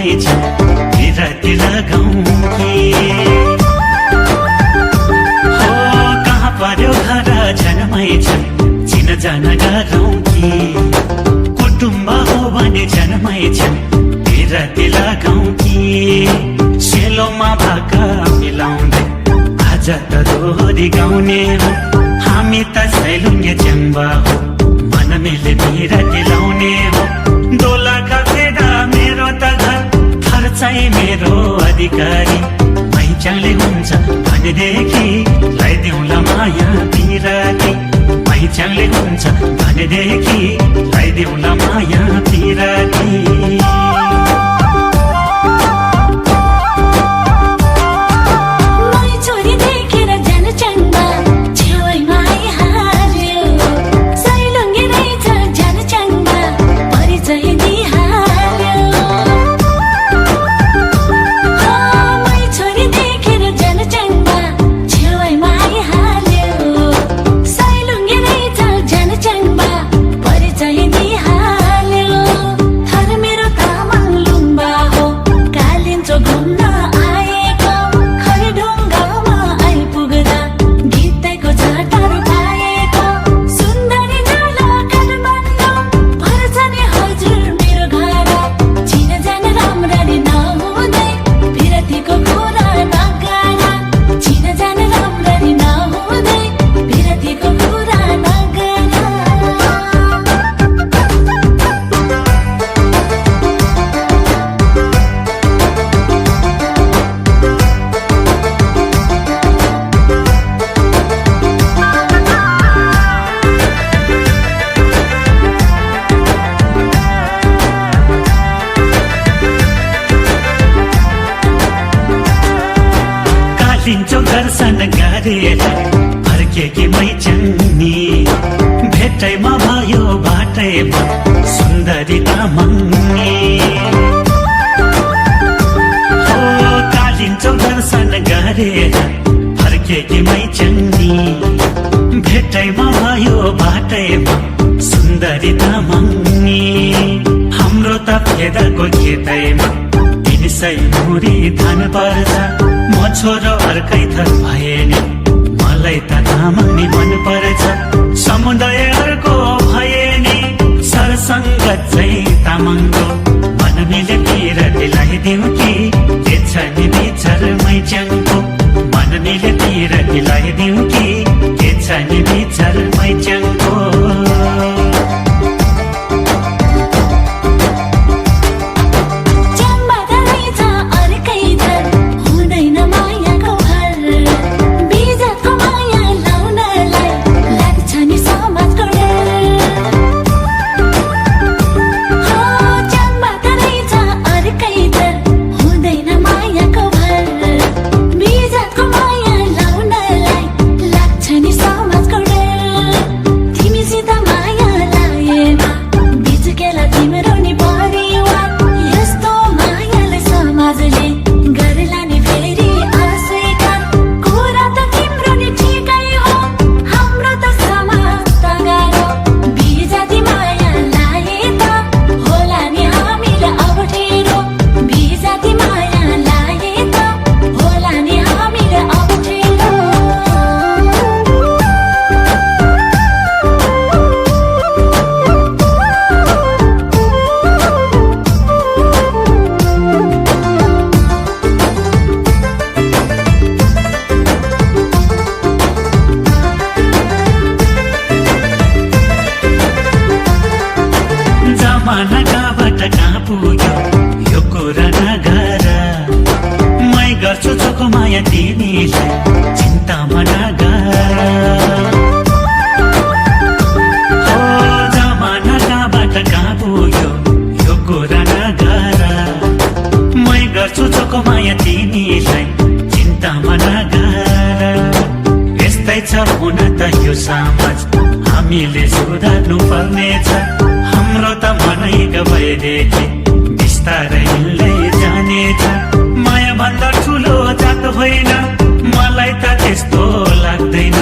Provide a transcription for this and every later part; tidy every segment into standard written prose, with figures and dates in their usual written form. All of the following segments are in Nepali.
जन्मै छ विरती लगाउँ कि हो कहाँ पर्यो घर जन्मै छ चिनजान गरौँ कि कुटुम्ब हो भने जन्मै छ विरती लगाउँ कि सेलोमा भाका मिलाउँदै आज त दोहोरी गाउने हो हामी त सैलुङ्गे च्याङ्बा हो मन मिले विरती लाउने हो दोलका फेदा मेरो त घर चाहिँ मेरो अधिकारी मैचाङले हुन्छ भनेदेखि लगाइदेऊला माया विरती मैचाङले हुन्छ भनेदेखि लगाइदेऊला माया विरती दिन्छौ दर्शन गरेर फर्केकी मैचङ्नी भेटैमा भयो बाटैमा सुन्दरी तामाङ्नी हो कालिन्छौ दर्शन गरेर फर्केकी मैचङ्नी भेटैमा भयो बाटैमा सुन्दरी तामाङ्नी हाम्रो त फेदाको खेतैमा 300 मुरी धान पर्छ म छोरो अर्कै थर भए नि मलाई त तामाङ्नी मन पर्छ समुदायहरूको भए नि सरसङ्गत चाहिँ तामाङको मन मिले विरती लगाइदेऊ कि के छ नि विचार मैच्याङको मन मिले विरती लगाइदेऊ कि के छ नि विचार मैच्याङको कहाँ पुग्यो यो कुरा नगर मै गर्छु चोखो माया तिमीलाई चिन्तामा नगर हो जमाना कहाँबाट कहाँ पुग्यो यो कुरा नगर मै गर्छु चोखो माया तिमीलाई चिन्तामा नगर यस्तै छ हुन त यो समाज हामीले सुधार्नु पर्नेछ हाम्रो त मनै गएदेखि बिस्तारै हिँड्दै जानेछ माया भन्दा ठुलो जात होइन मलाई त त्यस्तो लाग्दैन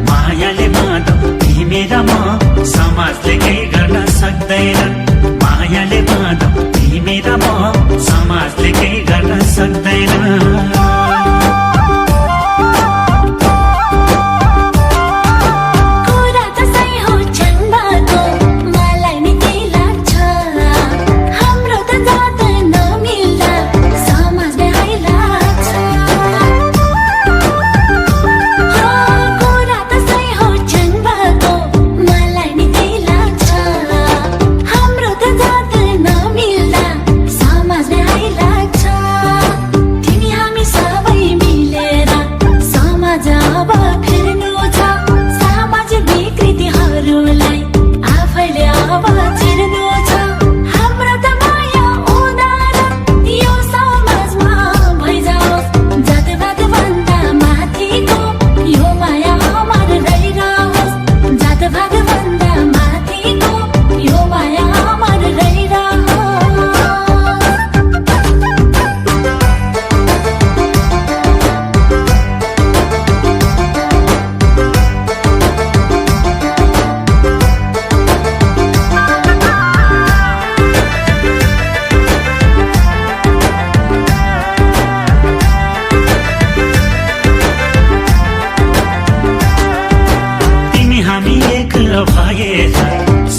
मायाले बाँधो तिमी र म समाजले केही गर्न सक्दैन मायाले बाँधो तिमी र म समाजले केही गर्न सक्दैन।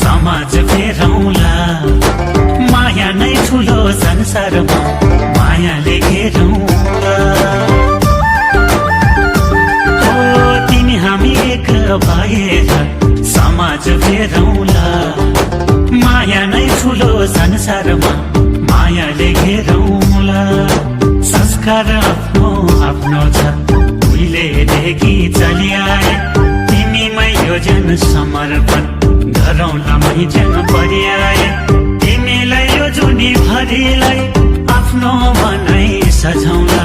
समाज फेरौँला माया नै ठुलो संसारमा मायाले घेरौँला। ओ तिमी हामी एक भएर समाज फेरौँला माया नै ठुलो संसारमा मायाले घेरौँला। संस्कार आफ्नो आफ्नो छ उहिलेदेखि चलिआए तिमीमै यो जन समर्पण गरौँला मै जन परिआए। तिमीलाई यो जुनी भरिलाई आफ्नो बनाई सजाउँला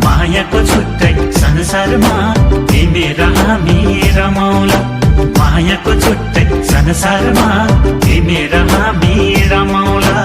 मायाको छुट्टै संसारमा तिमी र हामी रमाउला। मायाको छुट्टै संसारमा तिमी र हामी रमाउला।